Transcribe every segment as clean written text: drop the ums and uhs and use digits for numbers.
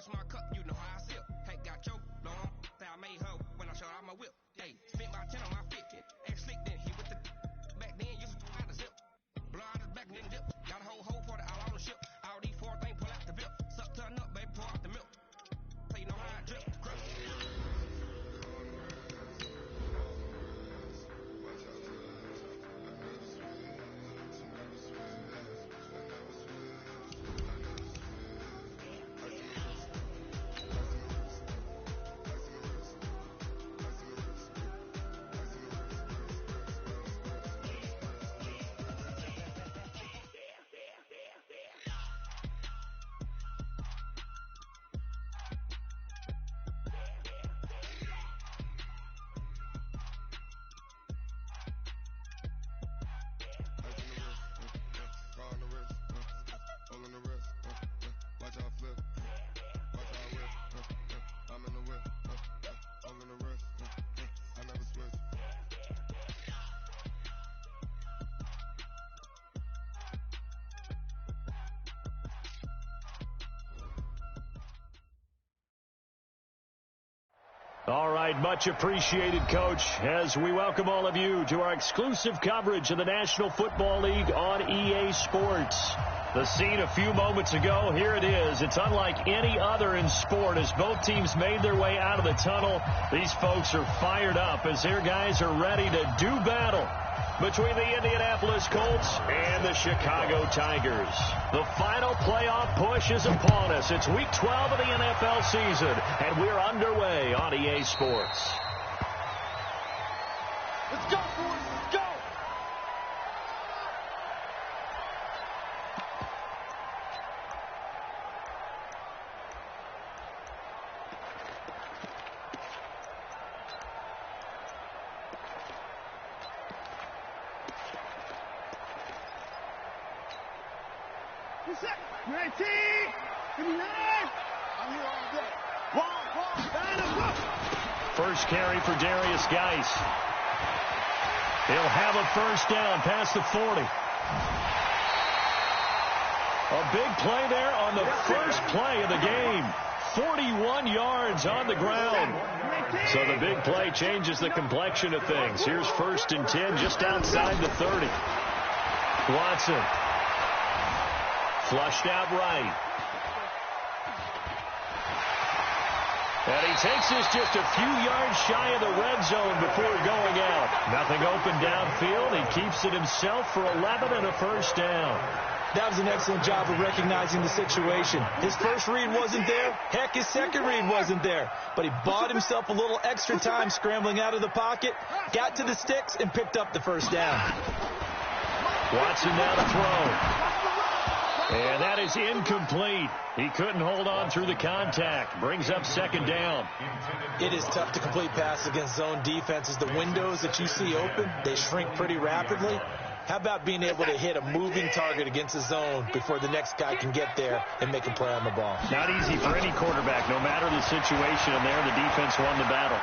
bust my cup, you know how I sip. Hey, got your long, say I made her when I showed out my whip. Hey, spent my 10 on my fit, and slick then he with the back then used to have the zip. Blow out his back and then dip. Got a whole for the all on the ship. All these four things pull out the bip. Suck, turn up, baby, pour out the milk. So you know how I drip. All right, much appreciated, Coach, as we welcome all of you to our exclusive coverage of the National Football League on EA Sports. The scene a few moments ago, here it is. It's unlike any other in sport as both teams made their way out of the tunnel. These folks are fired up as their guys are ready to do battle between the Indianapolis Colts and the Chicago Tigers. The final playoff push is upon us. It's Week 12 of the NFL season, and we're underway on EA Sports. Let's go, boys. Let's go. First carry for Darius Geis. He'll have a first down past the 40. A big play there on the first play of the game. 41 yards on the ground. So the big play changes the complexion of things. Here's 1st and 10 just outside the 30. Watson. Flushed out right. And he takes this just a few yards shy of the red zone before going out. Nothing open downfield. He keeps it himself for 11 and a first down. That was an excellent job of recognizing the situation. His first read wasn't there. Heck, his second read wasn't there. But he bought himself a little extra time scrambling out of the pocket, got to the sticks, and picked up the first down. Watson now to throw. And that is incomplete. He couldn't hold on through the contact. Brings up 2nd down. It is tough to complete passes against zone defenses. The windows that you see open, they shrink pretty rapidly. How about being able to hit a moving target against the zone before the next guy can get there and make a play on the ball? Not easy for any quarterback, no matter the situation. And there, the defense won the battle.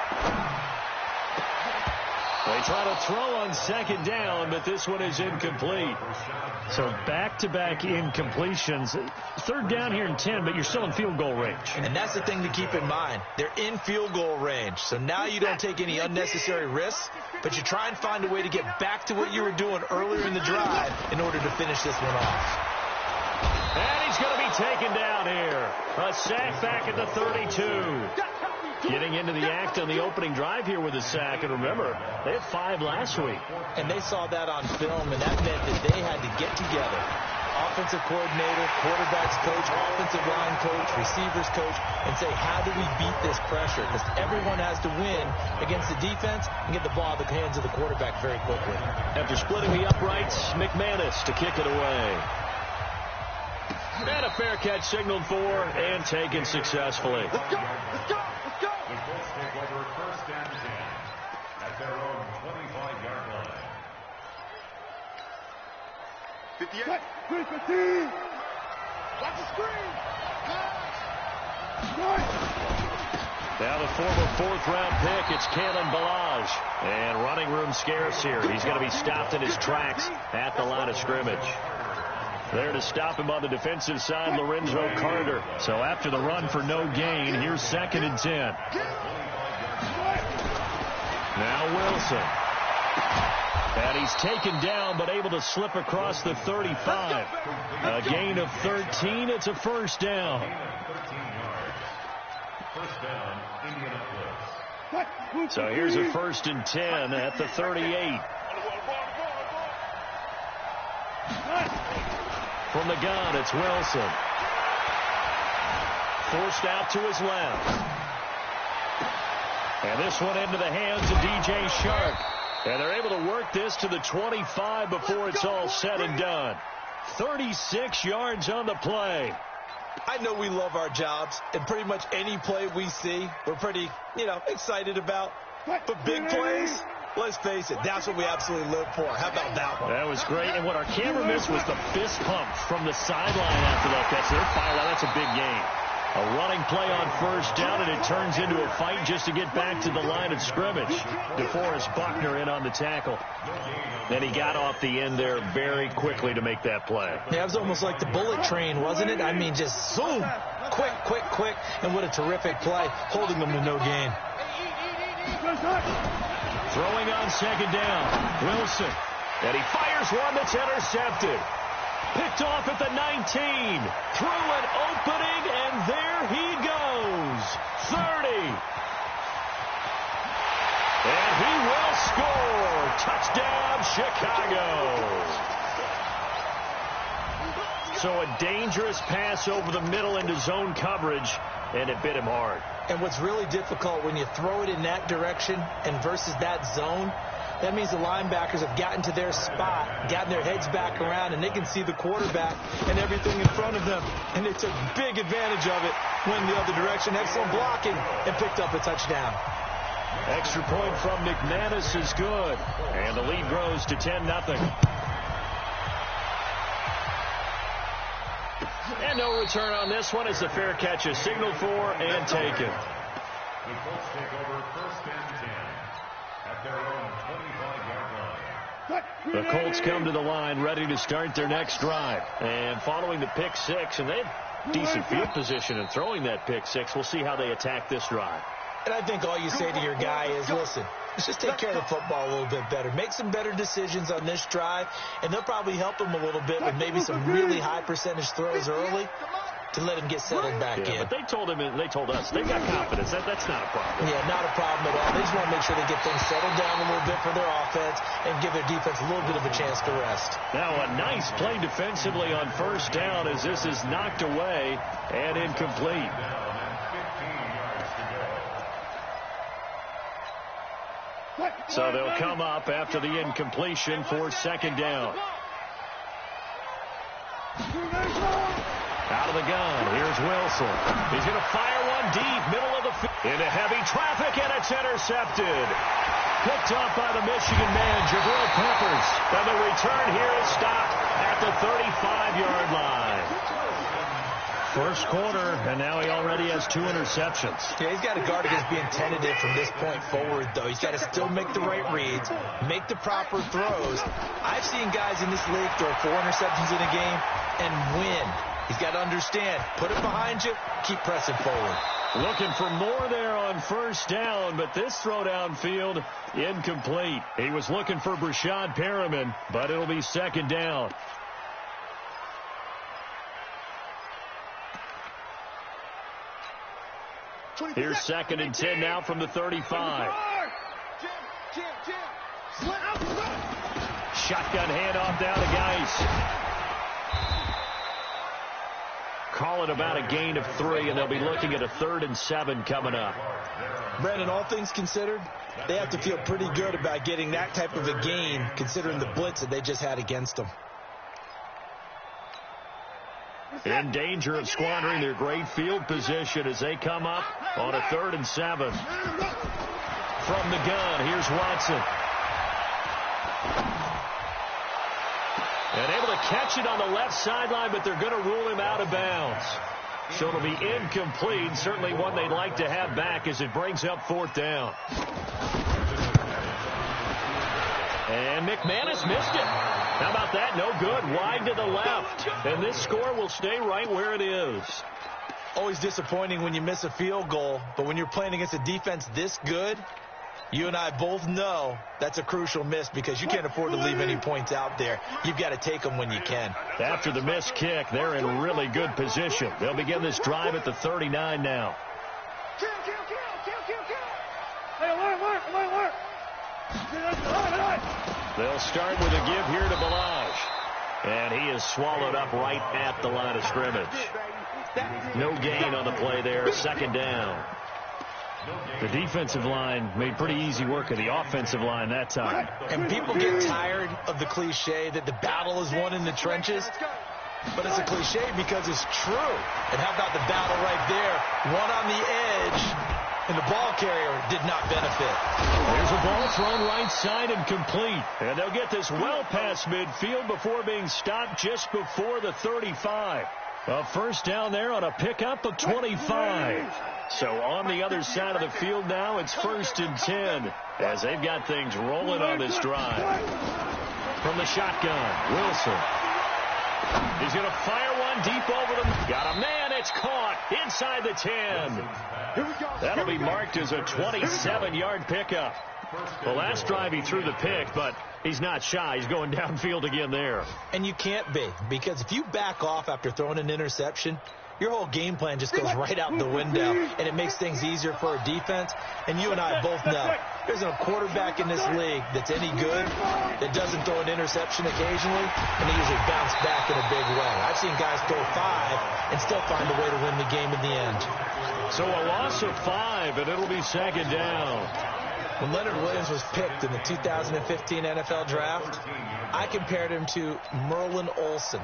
They try to throw on 2nd down, but this one is incomplete. So back-to-back incompletions. 3rd down here in 10, but you're still in field goal range. And that's the thing to keep in mind. They're in field goal range. So now you don't take any unnecessary risks, but you try and find a way to get back to what you were doing earlier in the drive in order to finish this one off. And he's going to be taken down here. A sack back at the 32. Getting into the act on the opening drive here with a sack. And remember, they had 5 last week. And they saw that on film, and that meant that they had to get together. Offensive coordinator, quarterbacks coach, offensive line coach, receivers coach, and say, how do we beat this pressure? Because everyone has to win against the defense and get the ball in the hands of the quarterback very quickly. After splitting the uprights, McManus to kick it away. And a fair catch signaled for and taken successfully. Let's go! Let's go! Let's go! The Colts take over 1st and 10 at their own 25-yard line. 58. 15. Watch the screen. Now the former 4th-round pick, it's Kalen Ballage. And running room scarce here. He's going to be stopped in his tracks at the line of scrimmage. There to stop him on the defensive side, Lorenzo Carter. So after the run for no gain, here's 2nd and 10. Now Wilson. And he's taken down, but able to slip across the 35. A gain of 13. It's a first down. So here's a 1st and 10 at the 38. From the gun, it's Wilson. Forced out to his left. And this one into the hands of DJ Shark. And they're able to work this to the 25 before it's all said and done. 36 yards on the play. I know we love our jobs, and pretty much any play we see, we're pretty, excited about. But big plays, let's face it, that's what we absolutely live for. How about that one? That was great. And what our camera missed was the fist pump from the sideline after that catch. They're fired out. That's a big game. A running play on first down, and it turns into a fight just to get back to the line of scrimmage. DeForest Buckner in on the tackle. Then he got off the end there very quickly to make that play. Yeah, it was almost like the bullet train, wasn't it? I mean, just zoom. Quick, quick, quick. And what a terrific play, holding them to no gain. Throwing on 2nd down. Wilson. And he fires one that's intercepted. Picked off at the 19. Through an opening, and there he goes. 30. And he will score. Touchdown, Chicago. So a dangerous pass over the middle into zone coverage, and it bit him hard. And what's really difficult when you throw it in that direction and versus that zone, that means the linebackers have gotten to their spot, gotten their heads back around, and they can see the quarterback and everything in front of them. And they took big advantage of it, went the other direction, excellent blocking, and picked up a touchdown. Extra point from McManus is good. And the lead grows to 10-0. And no return on this one as the fair catch is signaled for and taken. The Colts take over 1st and 10 at their own 25-yard line. The Colts come to the line ready to start their next drive. And following the pick six, and they have decent field position in throwing that pick six. We'll see how they attack this drive. And I think all you say to your guy is, listen, let's just take care of the football a little bit better. Make some better decisions on this drive, and they'll probably help him a little bit with maybe some really high percentage throws early to let him get settled back in. But they told us they've got confidence. That's not a problem. Yeah, not a problem at all. They just want to make sure they get things settled down a little bit for their offense and give their defense a little bit of a chance to rest. Now a nice play defensively on first down as this is knocked away and incomplete. So they'll come up after the incompletion for 2nd down. Out of the gun, here's Wilson. He's going to fire one deep, middle of the field. Into heavy traffic, and it's intercepted. Picked off by the Michigan man, Jabril Peppers. And the return here is stopped at the 35-yard line. First quarter, and now he already has 2 interceptions. Yeah, he's got to guard against being tentative from this point forward, though. He's got to still make the right reads, make the proper throws. I've seen guys in this league throw 4 interceptions in a game and win. He's got to understand, put it behind you, keep pressing forward. Looking for more there on first down, but this throw downfield, incomplete. He was looking for Brashad Perriman, but it'll be 2nd down. Here's 2nd and 10 now from the 35. Shotgun handoff down to Geis. Call it about a gain of 3, and they'll be looking at a 3rd and 7 coming up. Brandon, all things considered, they have to feel pretty good about getting that type of a gain, considering the blitz that they just had against them. In danger of squandering their great field position as they come up on a 3rd and 7. From the gun, here's Watson. And able to catch it on the left sideline, but they're going to rule him out of bounds. So it'll be incomplete, certainly one they'd like to have back as it brings up 4th down. And McManus missed it. How about that? No good. Wide to the left. And this score will stay right where it is. Always disappointing when you miss a field goal, but when you're playing against a defense this good, you and I both know that's a crucial miss because you can't afford to leave any points out there. You've got to take them when you can. After the missed kick, they're in really good position. They'll begin this drive at the 39 now. Kill. Hey, alert. They'll start with a give here to Ballage. And he is swallowed up right at the line of scrimmage. No gain on the play there. Second down. The defensive line made pretty easy work of the offensive line that time. And people get tired of the cliche that the battle is won in the trenches. But it's a cliche because it's true. And how about the battle right there? One on the edge, and the ball carrier did not benefit. There's a ball thrown right side and complete. And they'll get this well past midfield before being stopped just before the 35. A first down there on a pickup of 25. So on the other side of the field now, it's 1st and 10 as they've got things rolling on this drive. From the shotgun, Wilson. He's going to fire one deep over them. Got a man. It's caught inside the 10. That'll be marked as a 27-yard pickup. The last drive he threw the pick, but he's not shy. He's going downfield again there. And you can't be, because if you back off after throwing an interception, your whole game plan just goes right out the window, and it makes things easier for a defense. And you and I both know there's a quarterback in this league that's any good that doesn't throw an interception occasionally, and they usually bounce back in a big way. I've seen guys throw 5 and still find a way to win the game in the end. So a loss of 5, and it'll be second down. When Leonard Williams was picked in the 2015 NFL Draft, I compared him to Merlin Olsen.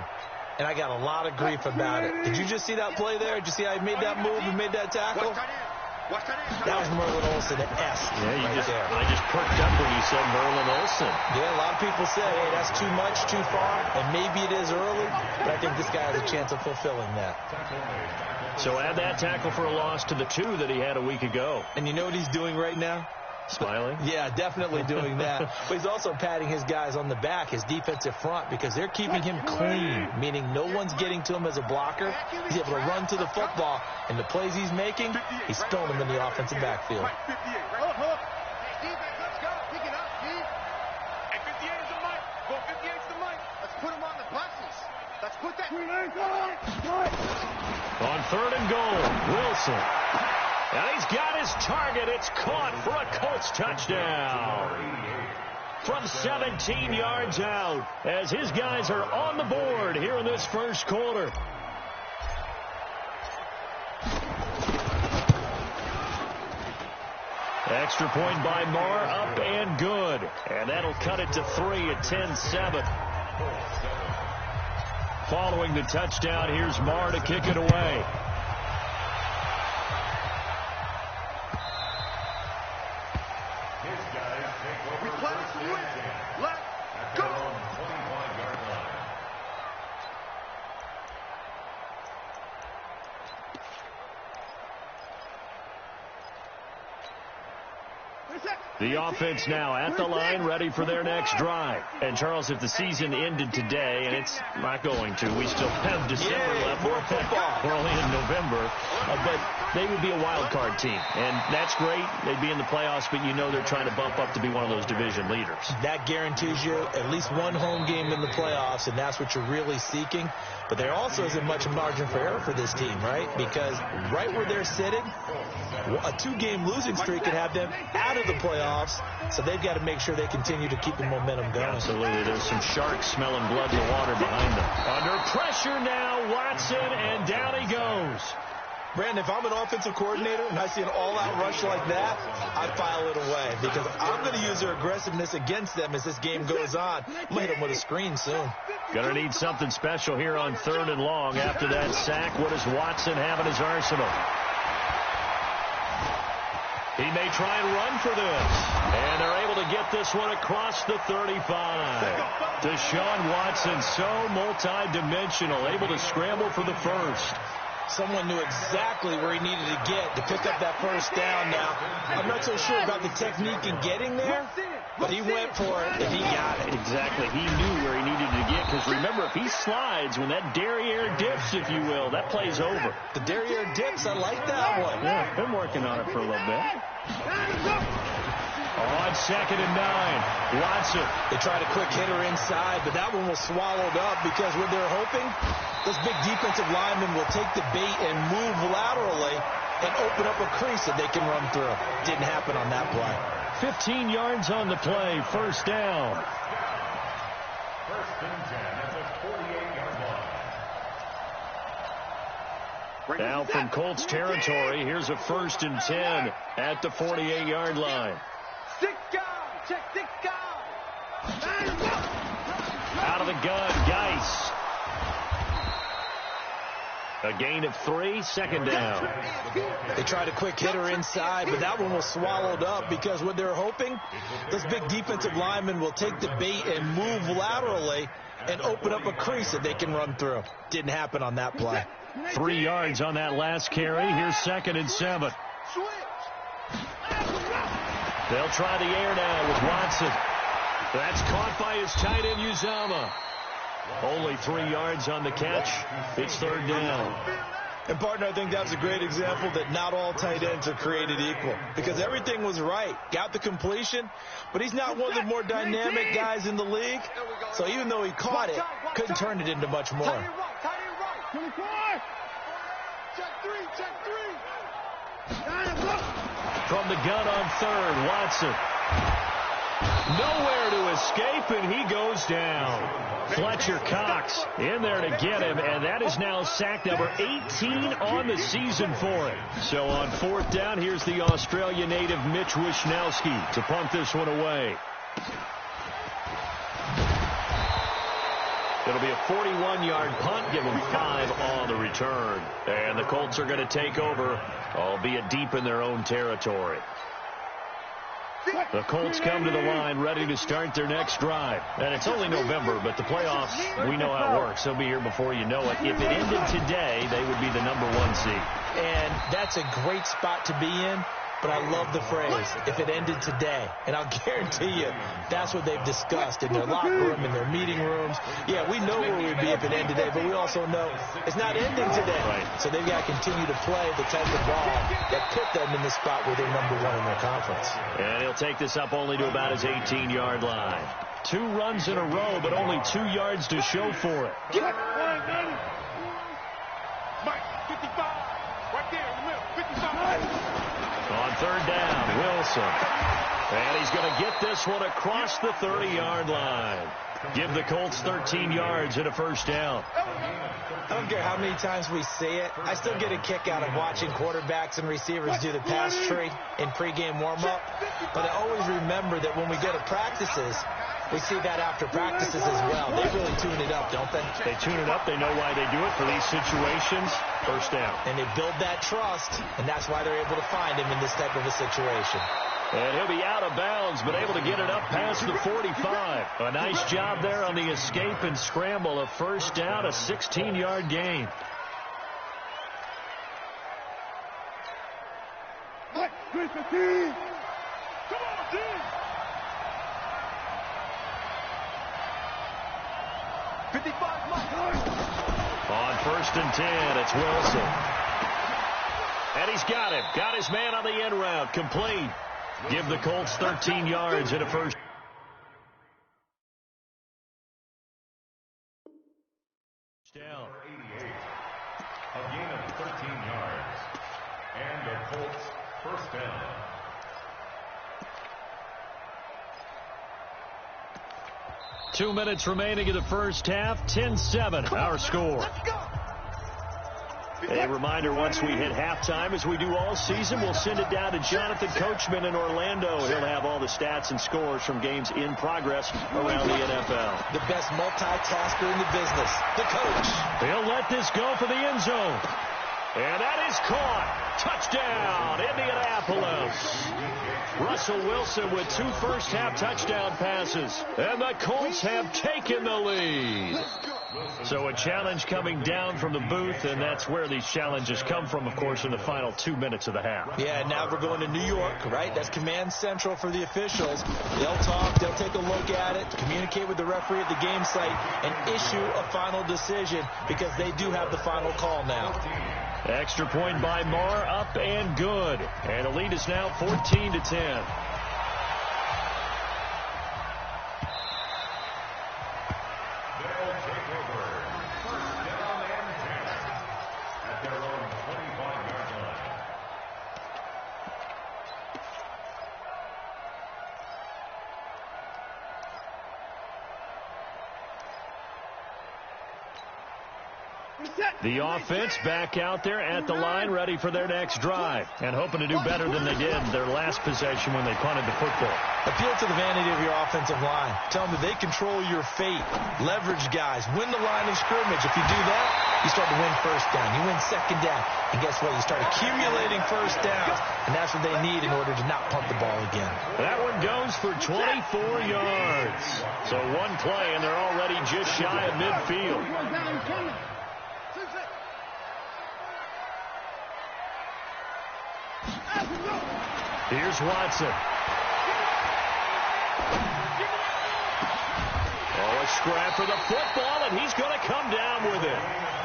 And I got a lot of grief about it. Did you just see that play there? Did you see how he made that move and made that tackle? That was Merlin Olsen-esque. I just perked up when you said Merlin Olsen. Yeah, a lot of people say, hey, that's too much, too far, and maybe it is early, but I think this guy has a chance of fulfilling that. So add that tackle for a loss to the 2 that he had a week ago. And you know what he's doing right now? Smiling? Yeah, definitely doing that. But he's also patting his guys on the back, his defensive front, because they're keeping him clean, meaning no one's getting to him as a blocker. He's able to run to the football, and the plays he's making, he's throwing them in the offensive backfield. On 3rd and goal, Wilson. And he's got his target. It's caught for a Colts touchdown. From 17 yards out, as his guys are on the board here in this first quarter. Extra point by Marr, up and good. And that'll cut it to 3 at 10-7. Following the touchdown, here's Marr to kick it away. The offense now at the line, ready for their next drive. And, Charles, if the season ended today, and it's not going to, we still have December left. More football. We're only in November. But they would be a wild card team. And that's great. They'd be in the playoffs, but you know they're trying to bump up to be one of those division leaders. That guarantees you at least one home game in the playoffs, and that's what you're really seeking. But there also isn't much margin for error for this team, right? Because right where they're sitting, a 2-game losing streak could have them out of the playoffs, so they've got to make sure they continue to keep the momentum going. Absolutely. There's some sharks smelling blood in the water behind them. Under pressure now, Watson, and down he goes. Brandon, if I'm an offensive coordinator and I see an all-out rush like that, I file it away because I'm going to use their aggressiveness against them as this game goes on. I'm going to hit them with a screen soon. Going to need something special here on 3rd and long. After that sack, what does Watson have in his arsenal? He may try and run for this. And they're able to get this one across the 35. Deshaun Watson, so multi-dimensional, able to scramble for the first. Someone knew exactly where he needed to get to pick up that first down now. I'm not so sure about the technique in getting there, but he went for it, and he got it. Exactly. He knew where he needed to get, because remember, if he slides, when that derriere dips, if you will, that play's over. The derriere dips, I like that one. Yeah, been working on it for a little bit. On 2nd and 9, Watson. They tried a quick hitter inside, but that one was swallowed up because what they're hoping, those big defensive linemen will take the bait and move laterally and open up a crease that they can run through. Didn't happen on that play. 15 yards on the play, first down. First and 10 at the 48-yard line. Now from Colts territory, here's a 1st and 10 at the 48-yard line. Out of the gun, Geis. A gain of 3, second down. They tried a quick hitter inside, but that one was swallowed up because what they're hoping, those big defensive linemen will take the bait and move laterally and open up a crease that they can run through. Didn't happen on that play. 3 yards on that last carry. Here's 2nd and 7. They'll try the air now with Watson. That's caught by his tight end, Uzomah. Only 3 yards on the catch. It's 3rd down. And, partner, I think that's a great example that not all tight ends are created equal, because everything was right. Got the completion, but he's not one of the more dynamic guys in the league. So even though he caught it, couldn't turn it into much more. From the gun on 3rd, Watson. Nowhere to escape, and he goes down. Fletcher Cox in there to get him, and that is now sack number 18 on the season for him. So on 4th down, here's the Australia native Mitch Wishnowsky to punt this one away. It'll be a 41-yard punt, give them 5 on the return. And the Colts are going to take over, albeit deep in their own territory. The Colts come to the line ready to start their next drive. And it's only November, but the playoffs, we know how it works. They'll be here before you know it. If it ended today, they would be the number 1 seed. And that's a great spot to be in. But I love the phrase, if it ended today. And I'll guarantee you, that's what they've discussed in their locker room, in their meeting rooms. Yeah, we know where we'd be if it ended today, but we also know it's not ending today. Right. So they've got to continue to play the type of ball that put them in the spot where they're number 1 in their conference. And he'll take this up only to about his 18-yard line. 2 runs in a row, but only 2 yards to show for it. Mike, 55. Right there in the middle, 55. On 3rd down, Wilson. And he's going to get this one across the 30-yard line. Give the Colts 13 yards and a first down. I don't care how many times we see it. I still get a kick out of watching quarterbacks and receivers do the pass tree in pregame warm-up. But I always remember that when we go to practices, we see that after practices as well. They really tune it up, don't they? They tune it up. They know why they do it for these situations. First down. And they build that trust, and that's why they're able to find him in this type of a situation. And he'll be out of bounds, but able to get it up past the 45. A nice job there on the escape and scramble. A first down, a 16-yard gain. Come on, team. 55, On 1st and 10, it's Wilson. And he's got him. Got his man on the end route. Complete. Give the Colts 13 yards and a first down. 88. A gain of 13 yards. And the Colts first down. Two minutes remaining in the first half. 10-7, our score. A reminder, once we hit halftime, as we do all season, we'll send it down to Jonathan Coachman in Orlando. He'll have all the stats and scores from games in progress around the NFL. The best multitasker in the business, the coach. He'll let this go for the end zone. And that is caught. Touchdown, Indianapolis. Russell Wilson with 2 first-half touchdown passes. And the Colts have taken the lead. So a challenge coming down from the booth, and that's where these challenges come from, of course, in the final 2 minutes of the half. Yeah, now we're going to New York, right? That's command central for the officials. They'll talk take a look at it, communicate with the referee at the game site, and issue a final decision because they do have the final call now. Extra point by Marr, up and good. And the lead is now 14-10. The offense back out there at the line, ready for their next drive, and hoping to do better than they did their last possession when they punted the football. Appeal to the vanity of your offensive line. Tell them that they control your fate. Leverage guys. Win the line of scrimmage. If you do that, you start to win first down. You win second down. And guess what? You start accumulating first downs, and that's what they need in order to not punt the ball again. That one goes for 24 yards. So one play, and they're already just shy of midfield. Here's Watson. Oh, a scrap for the football, and he's going to come down with it.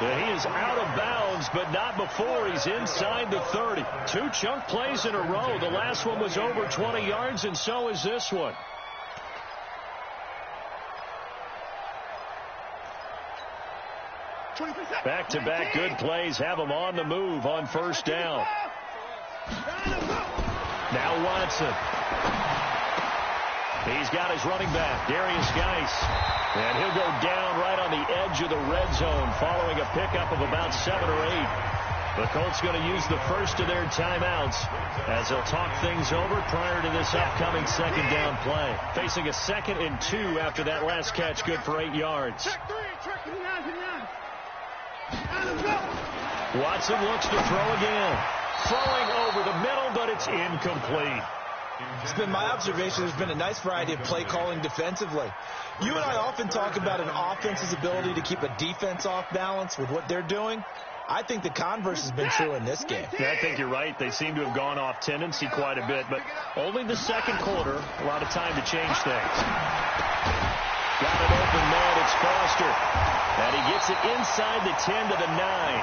And he is out of bounds, but not before he's inside the 30. 2 chunk plays in a row. The last one was over 20 yards, and so is this one. Back-to-back good plays have him on the move on first down. Now Watson. He's got his running back, Darius Geis. And he'll go down right on the edge of the red zone following a pickup of about 7 or 8. The Colts going to use the first of their timeouts as they'll talk things over prior to this upcoming second down play. Facing a 2nd and 2 after that last catch, good for 8 yards. Watson looks to throw again. Throwing over the middle, but it's incomplete. It's been my observation there's been a nice variety of play calling defensively. You and I often talk about an offense's ability to keep a defense off balance with what they're doing. I think the converse has been true in this game. Yeah, I think you're right. They seem to have gone off tendency quite a bit, but only the second quarter, a lot of time to change things. Got it open man, it's Foster. And he gets it inside the 10 to the 9.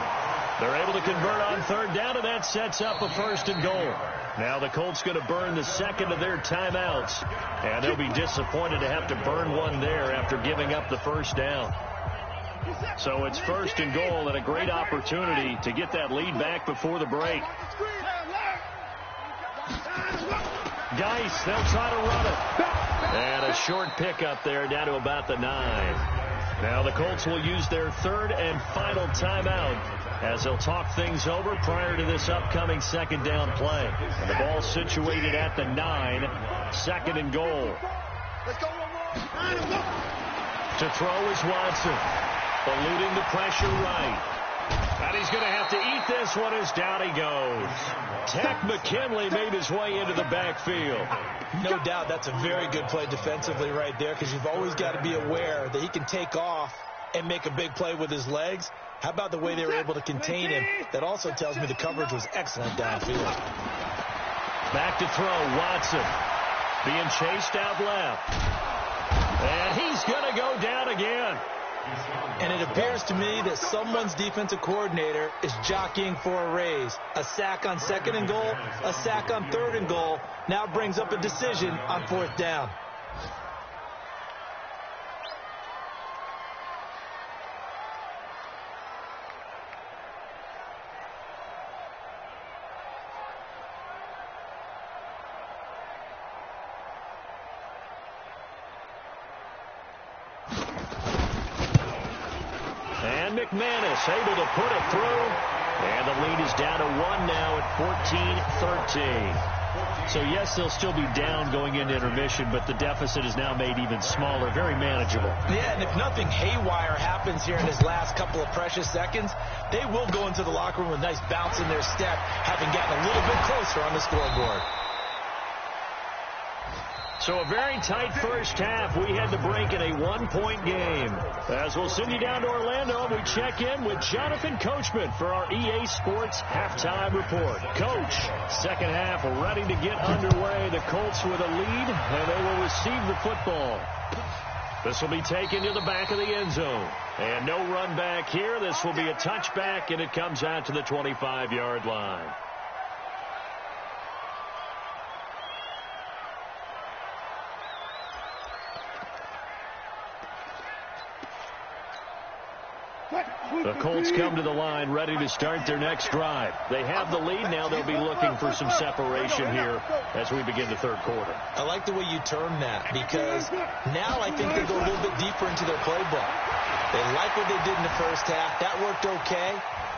They're able to convert on third down, and that sets up a 1st and goal. Now the Colts going to burn the second of their timeouts, and they'll be disappointed to have to burn one there after giving up the first down. So it's 1st and goal, and a great opportunity to get that lead back before the break. Geis, they'll try to run it. And a short pickup there down to about the 9. Now the Colts will use their 3rd and final timeout as they'll talk things over prior to this upcoming second down play. And the ball situated at the 9, 2nd and goal. To throw is Watson, eluding the pressure right. And he's going to have to eat this one as down he goes. Takk McKinley made his way into the backfield. No doubt that's a very good play defensively right there, because you've always got to be aware that he can take off and make a big play with his legs. How about the way they were able to contain him? That also tells me the coverage was excellent downfield. Back to throw, Watson. Being chased out left. And he's going to go down again. And it appears to me that someone's defensive coordinator is jockeying for a raise. A sack on 2nd and goal, a sack on 3rd and goal, now brings up a decision on 4th down. McManus able to put it through, and the lead is down to 1 now at 14-13. So yes, they'll still be down going into intermission, but the deficit is now made even smaller, very manageable. Yeah, and if nothing haywire happens here in his last couple of precious seconds, they will go into the locker room with a nice bounce in their step, having gotten a little bit closer on the scoreboard. So a very tight first half. We had to break in a one-point game. As we'll send you down to Orlando, we check in with Jonathan Coachman for our EA Sports Halftime Report. Coach, second half ready to get underway. The Colts with a lead, and they will receive the football. This will be taken to the back of the end zone. And no run back here. This will be a touchback, and it comes out to the 25-yard line. The Colts come to the line ready to start their next drive. They have the lead. Now they'll be looking for some separation here as we begin the third quarter. I like the way you term that, because now I think they go a little bit deeper into their playbook. They like what they did in the first half. That worked okay.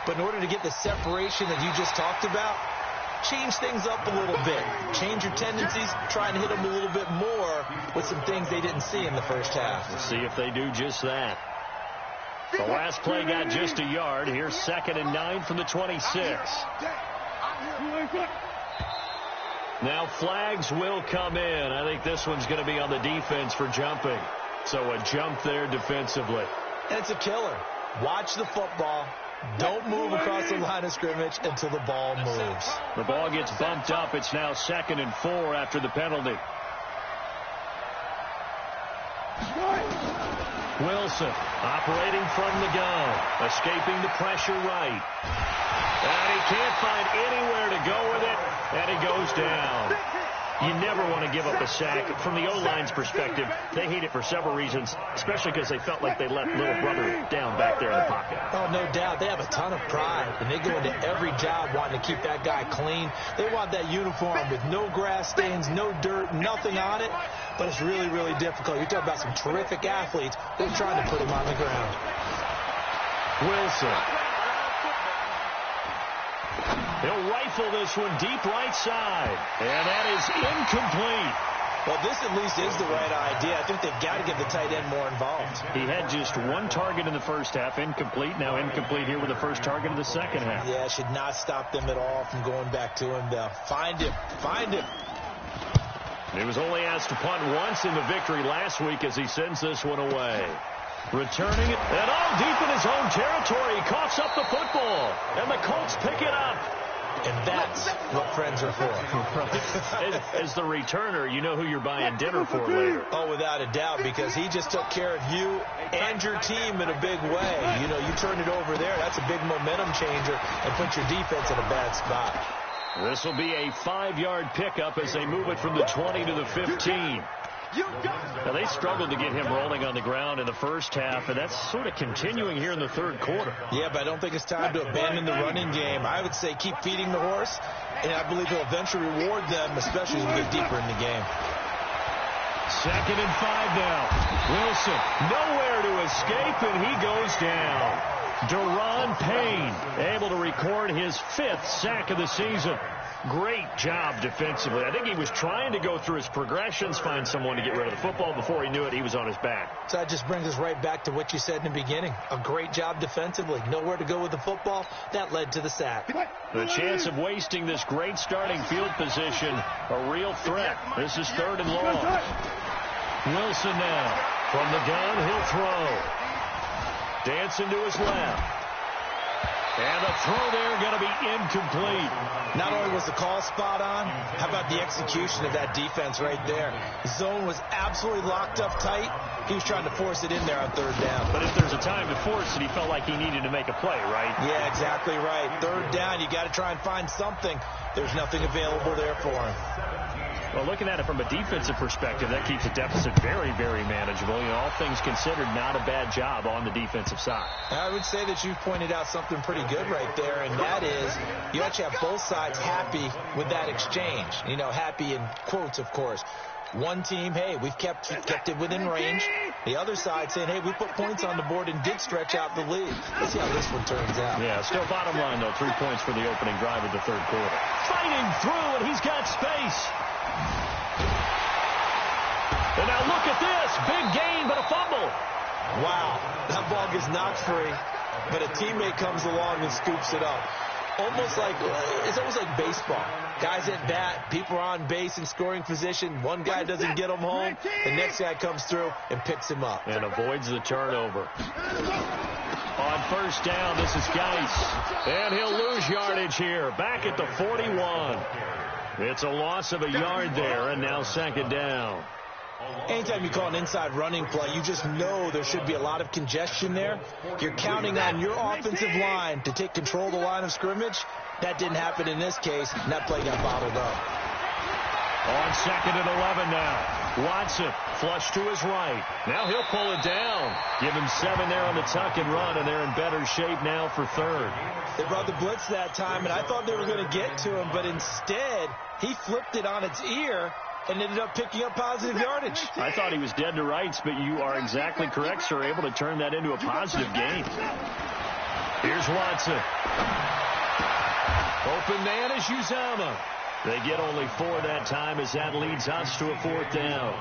But in order to get the separation that you just talked about, change things up a little bit. Change your tendencies. Try and hit them a little bit more with some things they didn't see in the first half. We'll see if they do just that. The last play got just a yard. Here's 2nd and 9 from the 26. Now flags will come in. I think this one's going to be on the defense for jumping. So a jump there defensively. And it's a killer. Watch the football. Don't move across the line of scrimmage until the ball moves. The ball gets bumped up. It's now 2nd and 4 after the penalty. Wilson operating from the gun, escaping the pressure right. And he can't find anywhere to go with it, and he goes down. You never want to give up a sack. From the O-line's perspective, they hate it for several reasons, especially because they felt like they left little brother down back there in the pocket. Oh, no doubt. They have a ton of pride, and they go into every job wanting to keep that guy clean. They want that uniform with no grass stains, no dirt, nothing on it. But it's really, really difficult. You're talking about some terrific athletes. They're trying to put him on the ground. Wilson. He'll rifle this one deep right side. And that is incomplete. Well, this at least is the right idea. I think they've got to get the tight end more involved. He had just one target in the first half, incomplete. Now incomplete here with the first target of the second half. Yeah, it should not stop them at all from going back to him, though. Find him. Find him. He was only asked to punt once in the victory last week as he sends this one away. Returning it, and all deep in his own territory. He coughs up the football, and the Colts pick it up. And that's what friends are for. As the returner, you know who you're buying dinner for later. Oh, without a doubt, because he just took care of you and your team in a big way. You know, you turn it over there, that's a big momentum changer, and put your defense in a bad spot. This will be a 5-yard pickup as they move it from the 20 to the 15. Now, they struggled to get him rolling on the ground in the first half, and that's sort of continuing here in the third quarter. Yeah, but I don't think it's time to abandon the running game. I would say keep feeding the horse, and I believe he'll eventually reward them, especially as we get deeper in the game. 2nd and 5 now. Wilson, nowhere to escape, and he goes down. Daron Payne able to record his 5th sack of the season. Great job defensively. I think he was trying to go through his progressions, find someone to get rid of the football. Before he knew it, he was on his back. So that just brings us right back to what you said in the beginning. A great job defensively. Nowhere to go with the football. That led to the sack. The chance of wasting this great starting field position, a real threat. This is 3rd and long. Wilson now. From the gun, he'll throw. Dancing to his left. And the throw there going to be incomplete. Not only was the call spot on, how about the execution of that defense right there? Zone was absolutely locked up tight. He was trying to force it in there on 3rd down. But if there's a time to force it, he felt like he needed to make a play, right? Yeah, exactly right. 3rd down, you got to try and find something. There's nothing available there for him. Well, looking at it from a defensive perspective, that keeps the deficit very, very manageable. You know, all things considered, not a bad job on the defensive side. I would say that you pointed out something pretty good right there, and that is you actually have both sides happy with that exchange. You know, happy in quotes, of course. One team, hey, we've kept it within range. The other side saying, hey, we put points on the board and did stretch out the lead. Let's see how this one turns out. Yeah, still bottom line, though, 3 points for the opening drive of the third quarter. Fighting through, and he's got space. And now look at this. Big gain, but a fumble. Wow, that ball gets knocked free, but a teammate comes along and scoops it up. almost like baseball. Guys at bat, people are on base in scoring position. One guy doesn't get him home. The next guy comes through and picks him up. And avoids the turnover. On first down, this is Geis. And he'll lose yardage here. Back at the 41. It's a loss of a yard there, and now second down. Anytime you call an inside running play, you just know there should be a lot of congestion there. You're counting on your offensive line to take control of the line of scrimmage. That didn't happen in this case, and that play got bottled up. On second and 11 now. Watson flush to his right. Now he'll pull it down. Give him 7 there on the tuck and run, and they're in better shape now for third. They brought the blitz that time, and I thought they were going to get to him, but instead he flipped it on its ear and ended up picking up positive yardage. I thought he was dead to rights, but you are exactly correct, sir. Able to turn that into a positive gain. Here's Watson. Open man is Uzomah. They get only 4 that time as that leads us to a 4th down.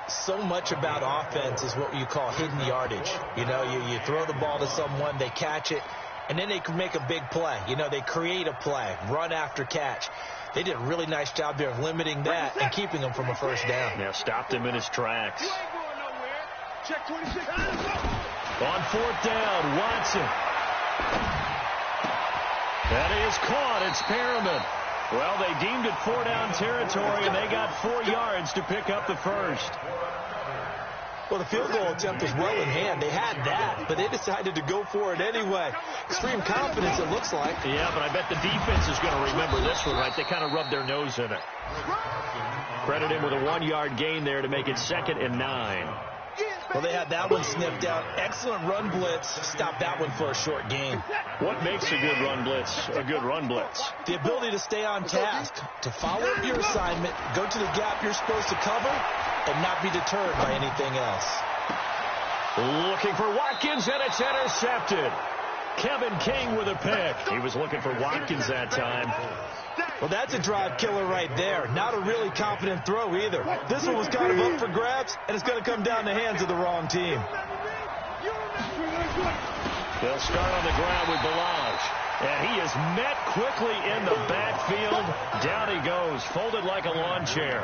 So much about offense is what you call hidden yardage. You know, you throw the ball to someone, they catch it, and then they can make a big play. You know, they create a play, run after catch. They did a really nice job there of limiting that and keeping him from a first down. Now stopped him in his tracks. On 4th down, Watson. That is caught. It's Perriman. Well, they deemed it 4-down territory, and they got 4 yards to pick up the first. Well, the field goal attempt was well in hand. They had that, but they decided to go for it anyway. Extreme confidence, it looks like. Yeah, but I bet the defense is going to remember this one, right? They kind of rubbed their nose in it. Credit him with a 1-yard gain there to make it 2nd and 9. Well, they had that one sniffed out. Excellent run blitz. Stopped that one for a short gain. What makes a good run blitz a good run blitz? The ability to stay on task, to follow up your assignment, go to the gap you're supposed to cover, and not be deterred by anything else. Looking for Watkins, and it's intercepted. Kevin King with a pick. He was looking for Watkins that time. Well, that's a drive killer right there. Not a really confident throw either. This one was kind of up for grabs, and it's going to come down the hands of the wrong team. They'll start on the ground with Ballage. And he is met quickly in the backfield. Down he goes, folded like a lawn chair.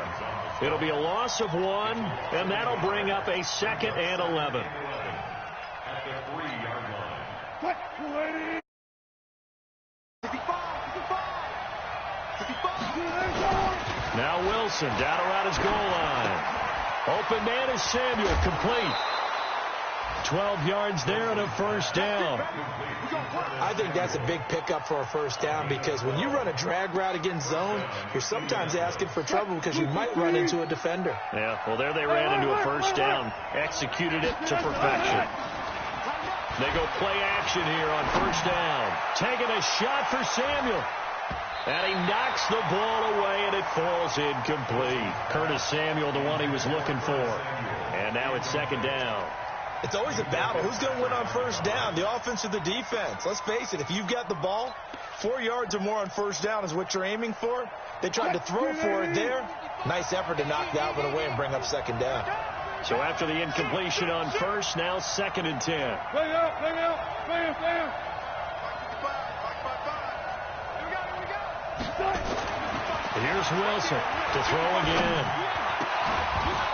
It'll be a loss of 1, and that'll bring up a 2nd and 11. At the 3-yard line. Now Wilson down around his goal line. Open man is Samuel, complete. 12 yards there and a first down. I think that's a big pickup for a first down because when you run a drag route against zone, you're sometimes asking for trouble because you might run into a defender. Yeah, well, there they ran into a first down. Executed it to perfection. They go play action here on first down. Taking a shot for Samuel. And he knocks the ball away, and it falls incomplete. Curtis Samuel, the one he was looking for. And now it's 2nd down. It's always a battle. Who's going to win on first down, the offense or the defense? Let's face it, if you've got the ball, 4 yards or more on first down is what you're aiming for. They tried to throw for it there. Nice effort to knock that one away and bring up 2nd down. So after the incompletion on first, now 2nd and 10. Play out, play out, play out, play out. Here's Wilson to throw again.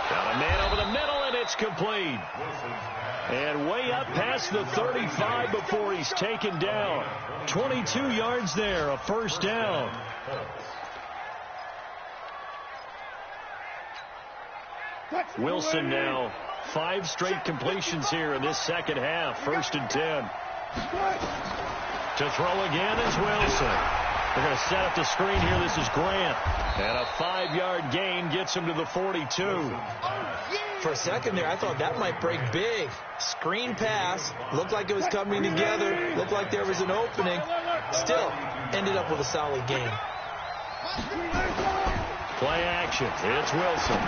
Got a man over the middle, and it's complete. And way up past the 35 before he's taken down. 22 yards there, a first down. Wilson now 5 straight completions here in this second half. 1st and 10. To throw again is Wilson. They're going to set up the screen here. This is Grant. And a 5-yard gain gets him to the 42. For a second there, I thought that might break big. Screen pass. Looked like it was coming together. Looked like there was an opening. Still, ended up with a solid gain. Play action. It's Wilson.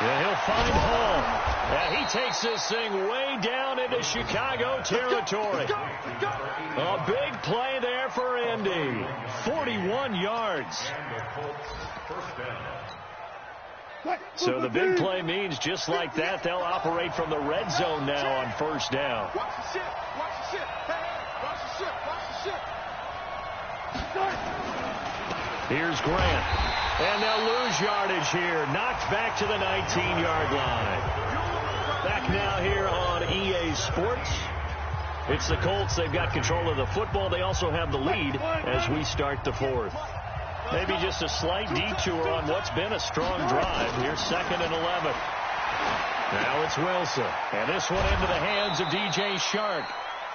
And he'll find Hall. And he takes this thing way down into Chicago territory. A big play there for Indy. 41 yards. So the big play means just like that, they'll operate from the red zone now on first down. Watch the ship. Watch the ship. Hey, watch the ship. Watch the ship. Here's Grant. And they'll lose yardage here. Knocked back to the 19-yard line. Back now here on EA Sports. It's the Colts. They've got control of the football. They also have the lead as we start the fourth. Maybe just a slight detour on what's been a strong drive. Here's 2nd and 11. Now it's Wilson. And this one into the hands of DJ Shark.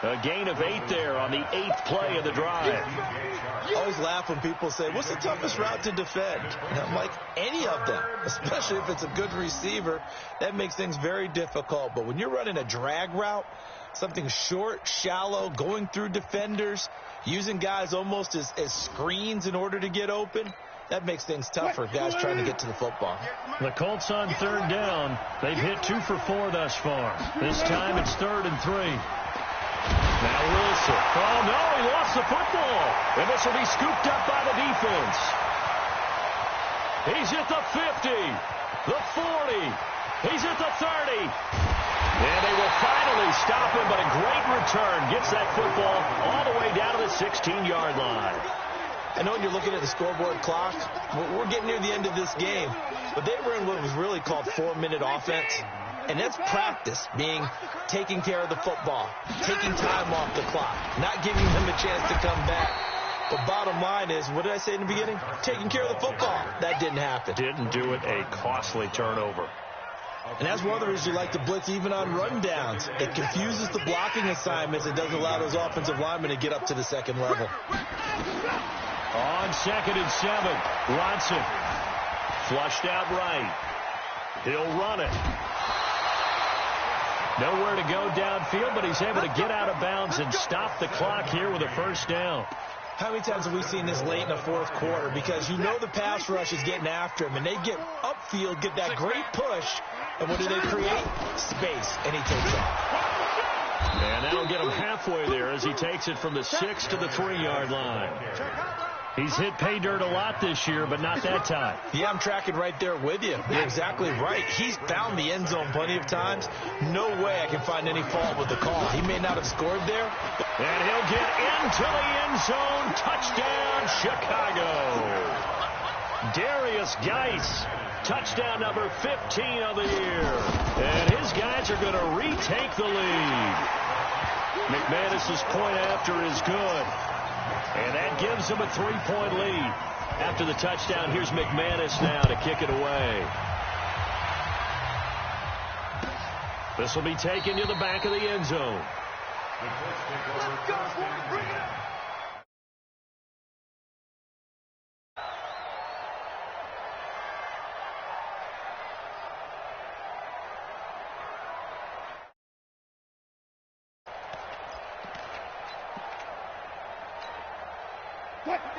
A gain of 8 there on the 8th play of the drive. I always laugh when people say, what's the toughest route to defend? And I'm like, any of them, especially if it's a good receiver. That makes things very difficult. But when you're running a drag route, something short, shallow, going through defenders, using guys almost as screens in order to get open, that makes things tough for guys trying to get to the football. The Colts on 3rd down. They've hit 2 for 4 thus far. This time it's 3rd and 3. Now Wilson. Oh, no, he lost the football. And this will be scooped up by the defense. He's at the 50, the 40. He's at the 30. And they will finally stop him, but a great return gets that football all the way down to the 16-yard line. I know when you're looking at the scoreboard clock, we're getting near the end of this game, but they were in what was really called 4-minute offense. And that's practice, being taking care of the football, taking time off the clock, not giving them a chance to come back. But bottom line is, what did I say in the beginning? Taking care of the football. That didn't happen. Didn't do it, a costly turnover. And that's one of the reasons you like to blitz even on rundowns. It confuses the blocking assignments. It doesn't allow those offensive linemen to get up to the second level. On 2nd and 7, Watson flushed out right. He'll run it. Nowhere to go downfield, but he's able to get out of bounds and stop the clock here with a 1st down. How many times have we seen this late in the 4th quarter? Because you know the pass rush is getting after him, and they get upfield, get that great push, and what do they create? Space, and he takes off. And that'll get him halfway there as he takes it from the 6 to the 3-yard line. He's hit pay dirt a lot this year, but not that time. Yeah, I'm tracking right there with you. You're exactly right. He's found the end zone plenty of times. No way I can find any fault with the call. He may not have scored there. And he'll get into the end zone. Touchdown, Chicago. Darius Geis, touchdown number 15 of the year. And his guys are going to retake the lead. McManus's point after is good. And that gives them a 3-point lead. After the touchdown, here's McManus now to kick it away. This will be taken to the back of the end zone. Let's go, boys. Bring it up.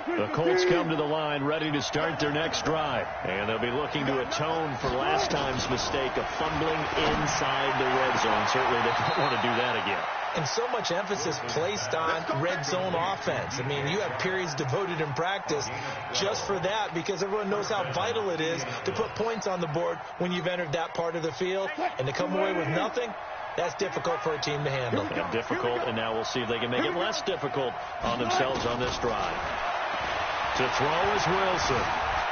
The Colts come to the line ready to start their next drive. And they'll be looking to atone for last time's mistake of fumbling inside the red zone. Certainly they don't want to do that again. And so much emphasis placed on red zone offense. I mean, you have periods devoted in practice just for that because everyone knows how vital it is to put points on the board when you've entered that part of the field. And to come away with nothing, that's difficult for a team to handle. Yeah, difficult, and now we'll see if they can make it less difficult on themselves on this drive. To throw is Wilson.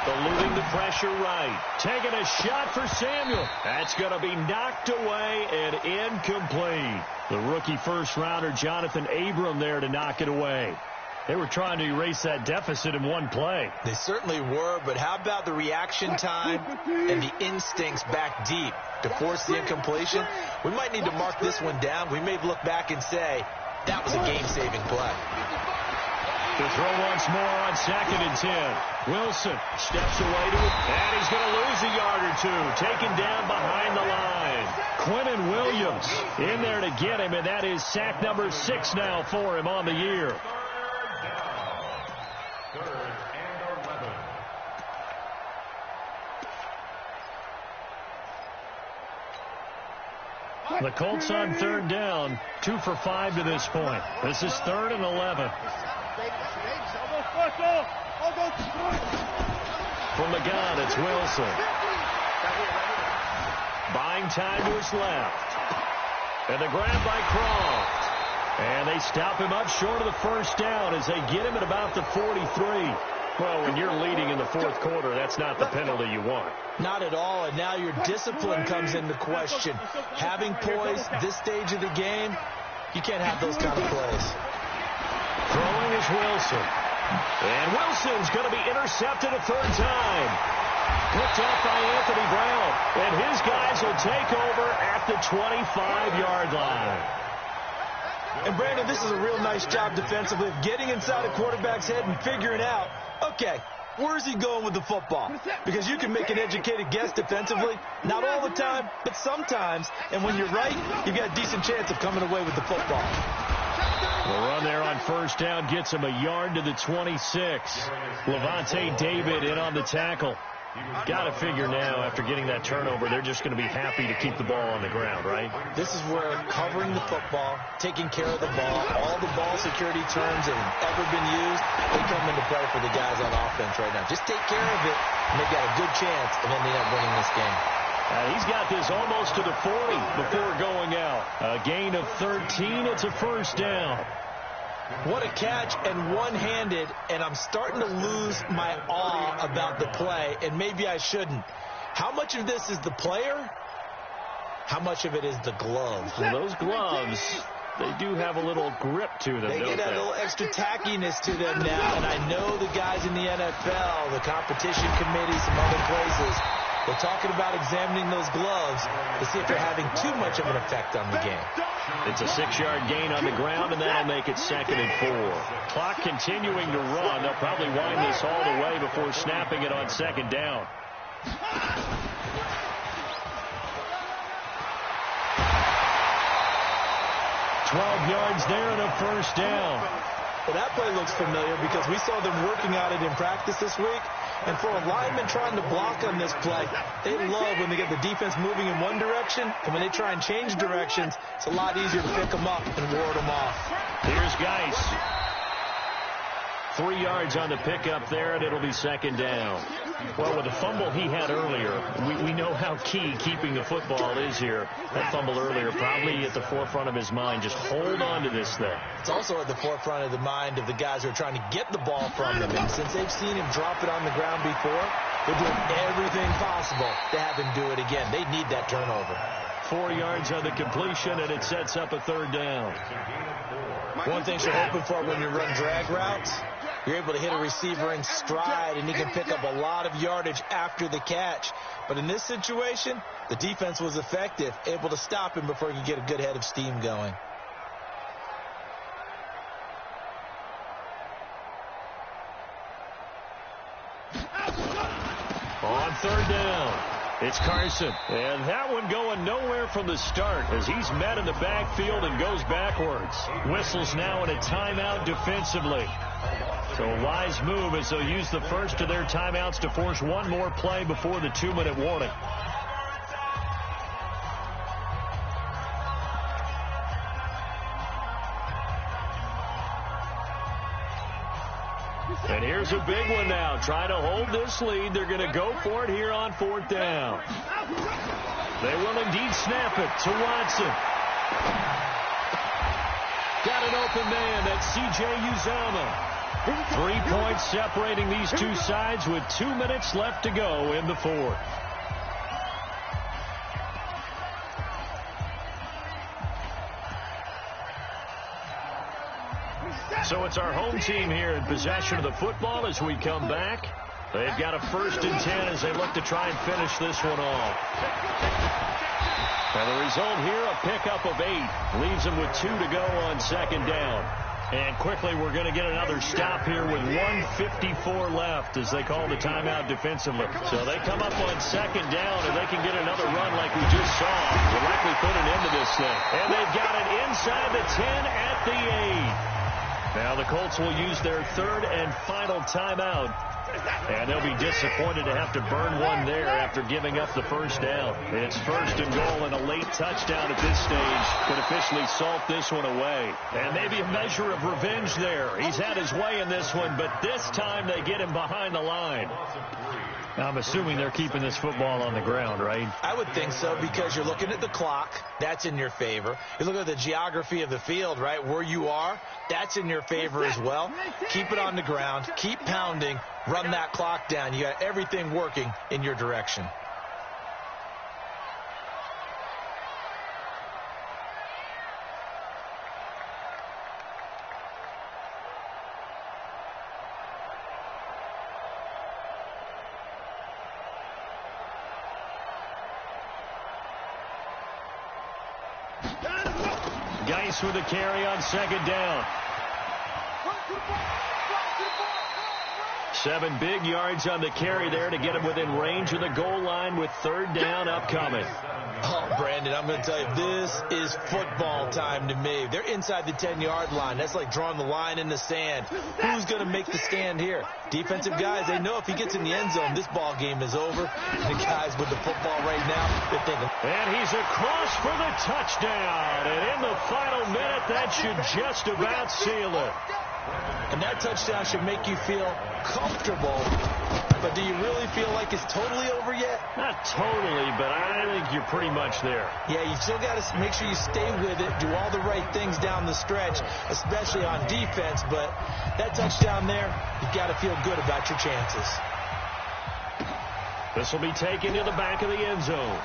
Eluding the pressure right. Taking a shot for Samuel. That's going to be knocked away and incomplete. The rookie first-rounder Jonathan Abram there to knock it away. They were trying to erase that deficit in one play. They certainly were, but how about the reaction time and the instincts back deep to force the incompletion? We might need to mark this one down. We may look back and say, that was a game-saving play. To throw once more on 2nd and 10. Wilson steps away to it, and he's going to lose a yard or two. Taken down behind the line. Quinnen Williams in there to get him, and that is sack number 6 now for him on the year. The Colts on 3rd down, 2 for 5 to this point. This is 3rd and 11. From the gun, it's Wilson. Buying time to his left. And the grab by Croft. And they stop him up short of the 1st down as they get him at about the 43. Well, when you're leading in the fourth quarter, that's not the penalty you want. Not at all, and now your discipline comes into question. Having poise this stage of the game, you can't have those kind of plays. Throwing is Wilson. And Wilson's going to be intercepted a third time. Picked off by Anthony Brown. And his guys will take over at the 25-yard line. And, Brandon, this is a real nice job defensively of getting inside a quarterback's head and figuring out, okay, where's he going with the football? Because you can make an educated guess defensively, not all the time, but sometimes. And when you're right, you've got a decent chance of coming away with the football. The run there on first down gets him a yard to the 26. Levante David in on the tackle. Got to figure now, after getting that turnover, they're just going to be happy to keep the ball on the ground, right? This is where covering the football, taking care of the ball, all the ball security terms that have ever been used, they come into play for the guys on offense right now. Just take care of it, and they've got a good chance of ending up winning this game. He's got this almost to the 40 before going out. A gain of 13. It's a first down. What a catch, and one-handed, and I'm starting to lose my awe about the play, and maybe I shouldn't. How much of this is the player? How much of it is the gloves? Well, those gloves, they do have a little grip to them, They get a little extra tackiness to them now, and I know the guys in the NFL, the competition committee, some other places, they're talking about examining those gloves to see if they're having too much of an effect on the game. It's a 6-yard gain on the ground, and that'll make it 2nd and 4. Clock continuing to run. They'll probably wind this all the way before snapping it on 2nd down. 12 yards there and a first down. Well, that play looks familiar because we saw them working at it in practice this week. And for a lineman trying to block on this play, they love when they get the defense moving in one direction. And when they try and change directions, it's a lot easier to pick them up and ward them off. Here's Geis. 3 yards on the pickup there, and it'll be 2nd down. Well, with the fumble he had earlier, we know how key keeping the football is here. That fumble earlier probably at the forefront of his mind. Just hold on to this thing. It's also at the forefront of the mind of the guys who are trying to get the ball from him. And since they've seen him drop it on the ground before, they're doing everything possible to have him do it again. They need that turnover. 4 yards on the completion, and it sets up a 3rd down. One thing you're hoping for when you run drag routes, you're able to hit a receiver in stride, and he can pick up a lot of yardage after the catch. But in this situation, the defense was effective, able to stop him before he could get a good head of steam going. On 3rd down, it's Carson. And that one going nowhere from the start as he's met in the backfield and goes backwards. Whistles now in a timeout defensively. So a wise move as they'll use the first of their timeouts to force one more play before the 2-minute warning. And here's a big one now. Trying to hold this lead. They're going to go for it here on 4th down. They will indeed snap it to Watson. Got an open man. That's C.J. Uzomah. 3 points separating these two sides with 2 minutes left to go in the 4th. So it's our home team here in possession of the football as we come back. They've got a 1st and 10 as they look to try and finish this one off. And the result here, a pickup of 8. Leaves them with 2 to go on 2nd down. And quickly, we're going to get another stop here with 1:54 left as they call the timeout defensively. So they come up on 2nd down, and they can get another run like we just saw. Will likely put an end to this thing. And they've got it inside the 10 at the 8. Now the Colts will use their 3rd and final timeout. And they'll be disappointed to have to burn one there after giving up the 1st down. It's 1st and goal, and a late touchdown at this stage could officially salt this one away. And maybe a measure of revenge there. He's had his way in this one, but this time they get him behind the line. I'm assuming they're keeping this football on the ground, right? I would think so, because you're looking at the clock. That's in your favor. You're looking at the geography of the field, right? Where you are, that's in your favor as well. Keep it on the ground. Keep pounding. Run that clock down. You got everything working in your direction. Geis with a carry on second down. 7 big yards on the carry there to get him within range of the goal line with third down upcoming. Oh, Brandon, I'm going to tell you, this is football time to me. They're inside the 10-yard line. That's like drawing the line in the sand. Who's going to make the stand here? Defensive guys, they know if he gets in the end zone, this ball game is over. The guys with the football right now, they're thinking. And he's across for the touchdown. And in the final minute, that should just about seal it. And that touchdown should make you feel comfortable. But do you really feel like it's totally over yet? Not totally, but I think you're pretty much there. Yeah, you still got to make sure you stay with it, do all the right things down the stretch, especially on defense. But that touchdown there, you've got to feel good about your chances. This will be taken to the back of the end zone.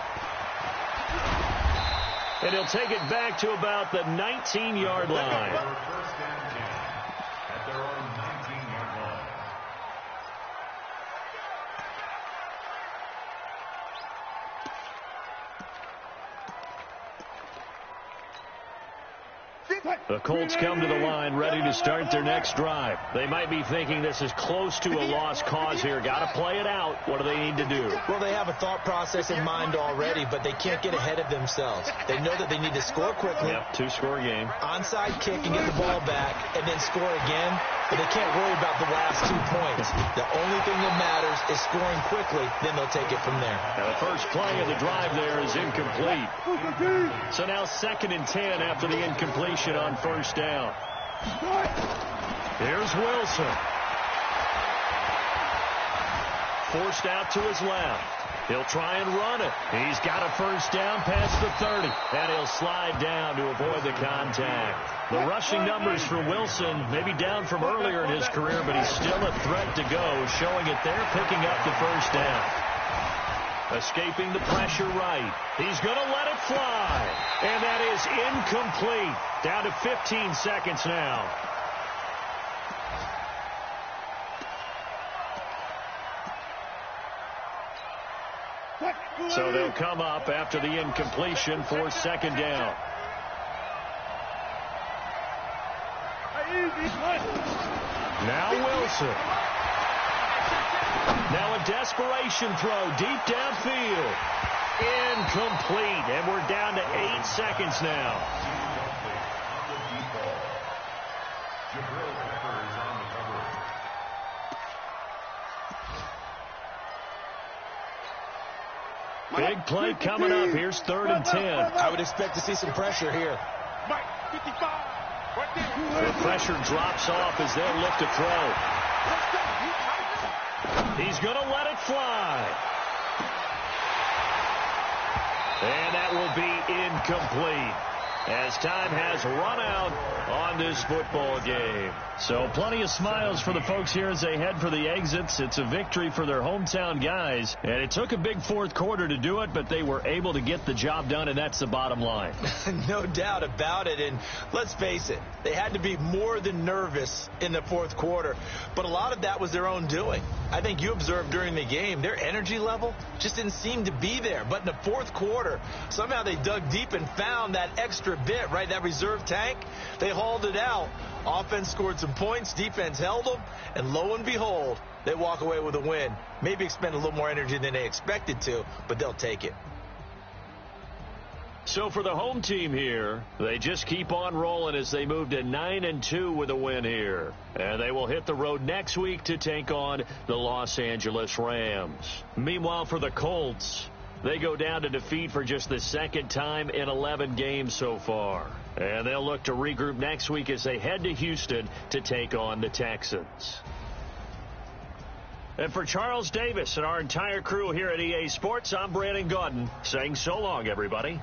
And he'll take it back to about the 19-yard line. First and 10 at their own 19-yard line. The Colts come to the line ready to start their next drive. They might be thinking this is close to a lost cause here. Got to play it out. What do they need to do? Well, they have a thought process in mind already, but they can't get ahead of themselves. They know that they need to score quickly. Yep, 2-score game. Onside kick and get the ball back and then score again. But they can't worry about the last 2 points. The only thing that matters is scoring quickly. Then they'll take it from there. Now the first play of the drive there is incomplete. So now 2nd and 10 after the incompletion on first down. Here's Wilson. Forced out to his left. He'll try and run it. He's got a first down past the 30. And he'll slide down to avoid the contact. The rushing numbers for Wilson maybe down from earlier in his career, but he's still a threat to go, showing it there, picking up the first down. Escaping the pressure right. He's going to let it fly. And that is incomplete. Down to 15 seconds now. So they'll come up after the incompletion for second down. Now Wilson. Now a desperation throw deep downfield. Incomplete. And we're down to 8 seconds now. Jabril Peppers on the cover. Big play coming up. Here's 3rd and 10. I would expect to see some pressure here. Mike, 55. Right there. The pressure drops off as they'll look to throw. He's going to let it fly. And that will be incomplete, as time has run out on this football game. So plenty of smiles for the folks here as they head for the exits. It's a victory for their hometown guys. And it took a big 4th quarter to do it, but they were able to get the job done, and that's the bottom line. No doubt about it. And let's face it, they had to be more than nervous in the 4th quarter. But a lot of that was their own doing. I think you observed during the game, their energy level just didn't seem to be there. But in the 4th quarter, somehow they dug deep and found that extra bit, right, that reserve tank. They hauled it out. Offense scored some points, defense held them, and lo and behold, they walk away with a win. Maybe expend a little more energy than they expected to, but they'll take it. So for the home team here, they just keep on rolling as they move to 9-2 with a win here. And they will hit the road next week to take on the Los Angeles Rams. Meanwhile, for the Colts, they go down to defeat for just the 2nd time in 11 games so far. And they'll look to regroup next week as they head to Houston to take on the Texans. And for Charles Davis and our entire crew here at EA Sports, I'm Brandon Gaudin saying so long, everybody.